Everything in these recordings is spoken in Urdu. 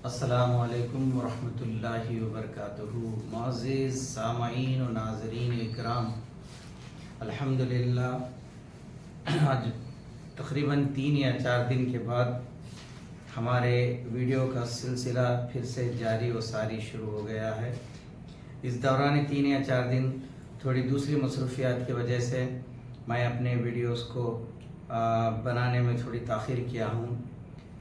السلام علیکم ورحمۃ اللہ وبرکاتہ۔ معزز سامعین و ناظرین اکرام، الحمدللہ آج تقریباً 3 یا 4 دن کے بعد ہمارے ویڈیو کا سلسلہ پھر سے جاری و ساری شروع ہو گیا ہے۔ اس دوران 3 یا 4 دن تھوڑی دوسری مصروفیات کی وجہ سے میں اپنے ویڈیوز کو بنانے میں تھوڑی تاخیر کیا ہوں۔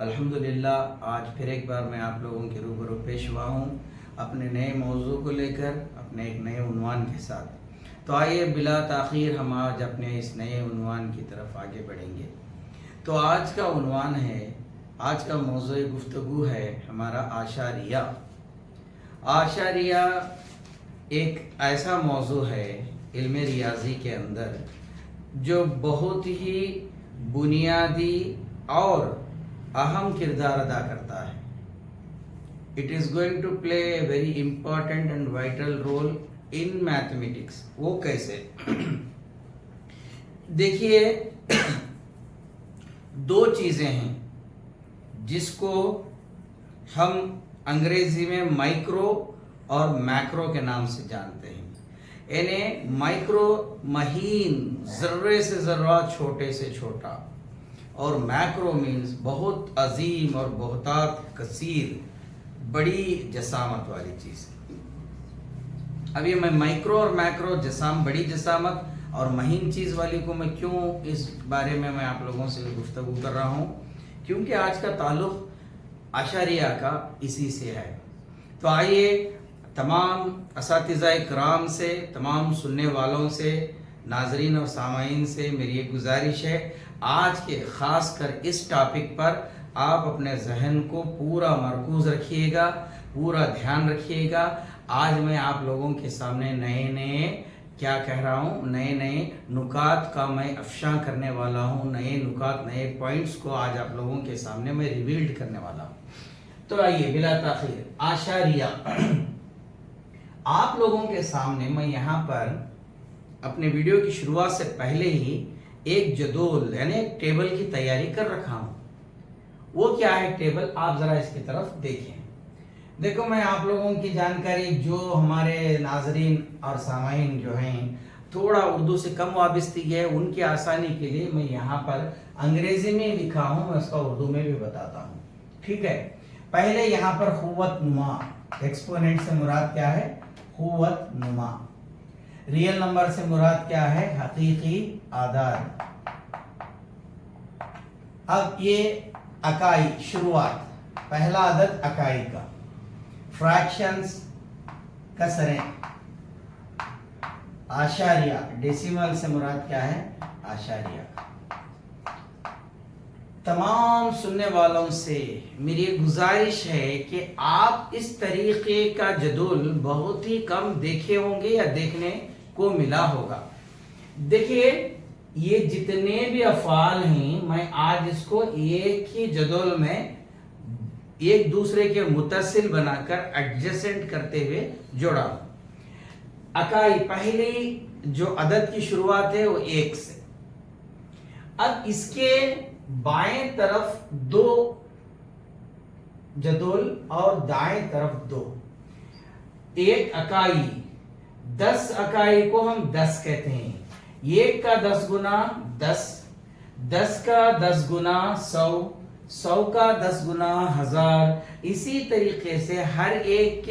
الحمدللہ آج پھر ایک بار میں آپ لوگوں کے روبرو پیش ہوا ہوں اپنے نئے موضوع کو لے کر، اپنے ایک نئے عنوان کے ساتھ۔ تو آئیے بلا تاخیر ہم آج اپنے اس نئے عنوان کی طرف آگے بڑھیں گے۔ تو آج کا عنوان ہے، آج کا موضوع گفتگو ہے ہمارا اعشاریہ۔ اعشاریہ ایک ایسا موضوع ہے علم ریاضی کے اندر جو بہت ہی بنیادی اور اہم کردار ادا کرتا ہے۔ It is going to play a very important and vital role in mathematics۔ وہ کیسے؟ دیکھیے، 2 چیزیں ہیں جس کو ہم انگریزی میں مائکرو اور میکرو کے نام سے جانتے ہیں۔ یعنی مائکرو مہین، ذرے سے ذرہ، چھوٹے سے چھوٹا، اور میکرو مینز بہت عظیم اور بہتات کثیر، بڑی جسامت والی چیز۔ اب یہ میں مائکرو اور میکرو، بڑی جسامت اور مہین چیز والی کو میں کیوں اس بارے میں آپ لوگوں سے گفتگو کر رہا ہوں؟ کیونکہ آج کا تعلق اعشاریہ کا اسی سے ہے۔ تو آئیے تمام اساتذہ کرام سے، تمام سننے والوں سے، ناظرین اور سامعین سے میری ایک گزارش ہے، آج کے خاص کر اس ٹاپک پر آپ اپنے ذہن کو پورا مرکوز رکھیے گا، پورا دھیان رکھیے گا۔ آج میں آپ لوگوں کے سامنے نئے نکات کا میں افشاں کرنے والا ہوں، نئے نکات، نئے پوائنٹس کو آج آپ لوگوں کے سامنے میں ریویلڈ کرنے والا ہوں۔ تو آئیے بلا تاخیر اعشاریہ۔ آپ لوگوں کے سامنے میں یہاں پر اپنے ویڈیو کی شروعات سے پہلے ہی ایک جدول یعنی ایک ٹیبل کی تیاری کر رکھا ہوں۔ وہ کیا ہے ٹیبل؟ آپ ذرا اس کی طرف دیکھیں۔ دیکھو، میں آپ لوگوں کی جانکاری، جو ہمارے ناظرین اور سامعین جو ہیں تھوڑا اردو سے کم وابستگی ہے، ان کی آسانی کے لیے میں یہاں پر انگریزی میں لکھا ہوں، میں اس کا اردو میں بھی بتاتا ہوں، ٹھیک ہے؟ پہلے یہاں پر قوت نما، ایکسپوننٹ سے مراد کیا ہے؟ قوت نما۔ ریئل نمبر سے مراد کیا ہے؟ حقیقی اعداد۔ اب یہ اکائی، شروعات، پہلا عدد اکائی کا، فریکشنز، کسریں، اعشاریہ، ڈیسیمل سے مراد کیا ہے؟ اعشاریہ۔ تمام سننے والوں سے میری گزارش ہے کہ آپ اس طریقے کا جدول بہت ہی کم دیکھے ہوں گے یا دیکھنے کو ملا ہوگا۔ دیکھیے، یہ جتنے بھی افعال ہیں، میں آج اس کو ایک ہی جدول میں ایک دوسرے کے متصل بنا کر ایڈجسنٹ کرتے ہوئے جوڑا ہوں۔ اکائی، پہلی جو عدد کی شروعات ہے وہ 1 سے۔ اب اس کے بائیں طرف 2 جدول اور دائیں طرف 2۔ ایک اکائی، 10 اکائی کو ہم 10 کہتے ہیں۔ 1 کا 10 گنا 10، 10 کا 10 گنا 100، 100 کا 10 گنا 1000۔ اسی طریقے سے ہر ایک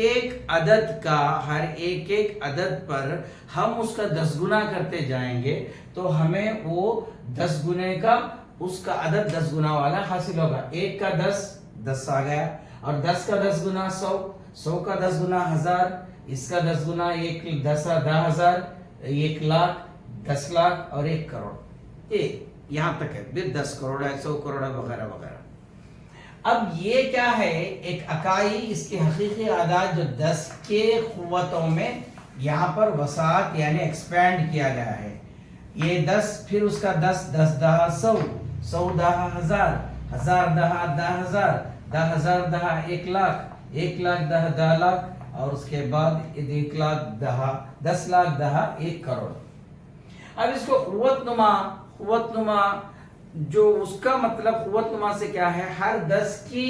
عدد پر ہم اس کا 10 گنا کرتے جائیں گے تو ہمیں وہ 10 گنے کا، اس کا عدد 10 گنا والا حاصل ہوگا۔ 1 کا 10، 10 آ گیا، اور 10 کا 10 گنا 100، 100 کا 10 گنا 1000، اس کا 10 گنا 10,000، 1 لاکھ، 10 لاکھ اور 1 کروڑ۔ یہاں تک ہے، پھر 10 کروڑ ہے، 100 کروڑ ہے، وغیرہ وغیرہ۔ اب یہ کیا ہے؟ ایک اکائی، اس کے حقیقی اعداد جو 10 کے قوتوں میں یہاں پر وسعت یعنی ایکسپینڈ کیا گیا ہے۔ یہ 10، پھر اس کا 10، 10 دہا 100، 100 دہا 1000، 1000 دہا 10,000، 10,000 دہا 1 لاکھ، 1 لاکھ دہا 10 لاکھ، اور اس کے بعد 1 لاکھ دہا 10 لاکھ دہا 1 کروڑ۔ اب اس کو قوت نما جو اس کا مطلب قوت نما سے کیا ہے؟ ہر 10 کی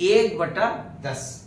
1/10।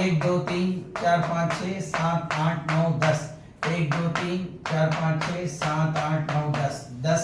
1 2 3 4 5 6 7 8 9 10, 1 2 3 4 5 6 7 8 9 10, 10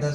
10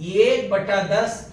1/10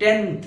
10th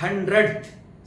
100th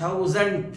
1000th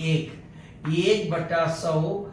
1, 1/100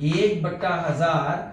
1/1000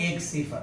1 0,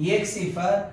1 0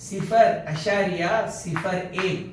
0.01,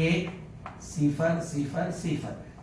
1 0 0 0,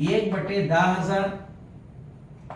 1/10,000,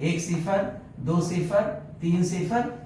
1 0 2 0 3 0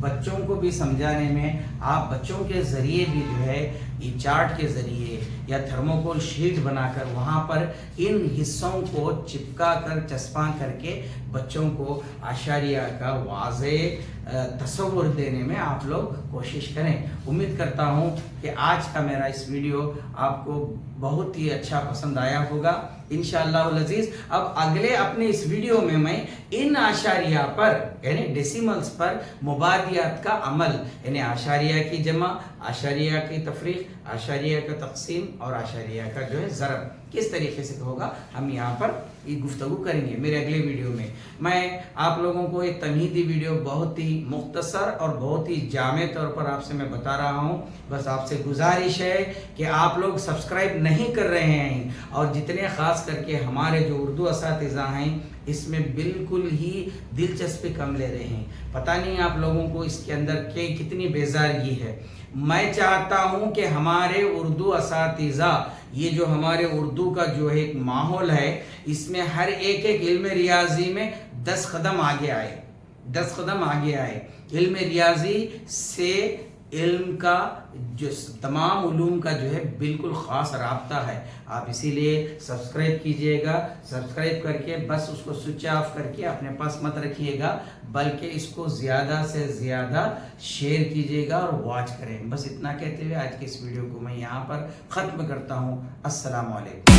بچوں کو بھی سمجھانے میں آپ بچوں کے ذریعے بھی جو ہے یہ چارٹ کے ذریعے یا تھرموکول شیٹ بنا کر وہاں پر ان حصوں کو چپکا کر چسپاں کر کے بچوں کو اعشاریہ کا واضح تصور دینے میں آپ لوگ کوشش کریں. امید کرتا ہوں کہ آج کا میرا اس ویڈیو آپ کو بہت ہی اچھا پسند آیا ہوگا انشاءاللہ العزیز. اب اگلے اپنے اس ویڈیو میں میں ان اعشاریہ پر یعنی ڈیسیملز پر مبادیات کا عمل یعنی اعشاریہ کی جمع، اعشاریہ کی تفریق، اعشاریہ کا تقسیم اور اعشاریہ کا جو ہے ضرب کس طریقے سے ہوگا ہم یہاں پر یہ گفتگو کریں گے میرے اگلے ویڈیو میں. میں آپ لوگوں کو ایک تمہیدی ویڈیو بہت ہی مختصر اور بہت ہی جامع طور پر آپ سے میں بتا رہا ہوں. بس آپ سے گزارش ہے کہ آپ لوگ سبسکرائب نہیں کر رہے ہیں اور جتنے خاص کر کے ہمارے جو اردو اساتذہ ہیں اس میں بالکل ہی دلچسپی کم لے رہے ہیں. پتہ نہیں آپ لوگوں کو اس کے اندر کتنی بیزارگی ہے. میں چاہتا ہوں کہ ہمارے اردو اساتذہ یہ جو ہمارے اردو کا جو ایک ماحول ہے اس میں ہر ایک علم ریاضی میں 10 قدم آگے آئے، 10 قدم آگے آئے. علم ریاضی سے علم کا جو تمام علوم کا جو ہے بالکل خاص رابطہ ہے. آپ اسی لیے سبسکرائب کیجئے گا. سبسکرائب کر کے بس اس کو سوئچ آف کر کے اپنے پاس مت رکھیے گا بلکہ اس کو زیادہ سے زیادہ شیئر کیجئے گا اور واچ کریں. بس اتنا کہتے ہوئے آج کے اس ویڈیو کو میں یہاں پر ختم کرتا ہوں. السلام علیکم.